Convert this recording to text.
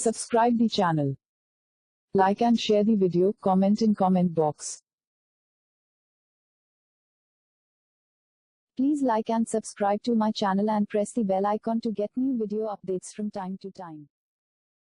Subscribe the channel. Like and share the video, comment in comment box. Please like and subscribe to my channel and press the bell icon to get new video updates from time to time.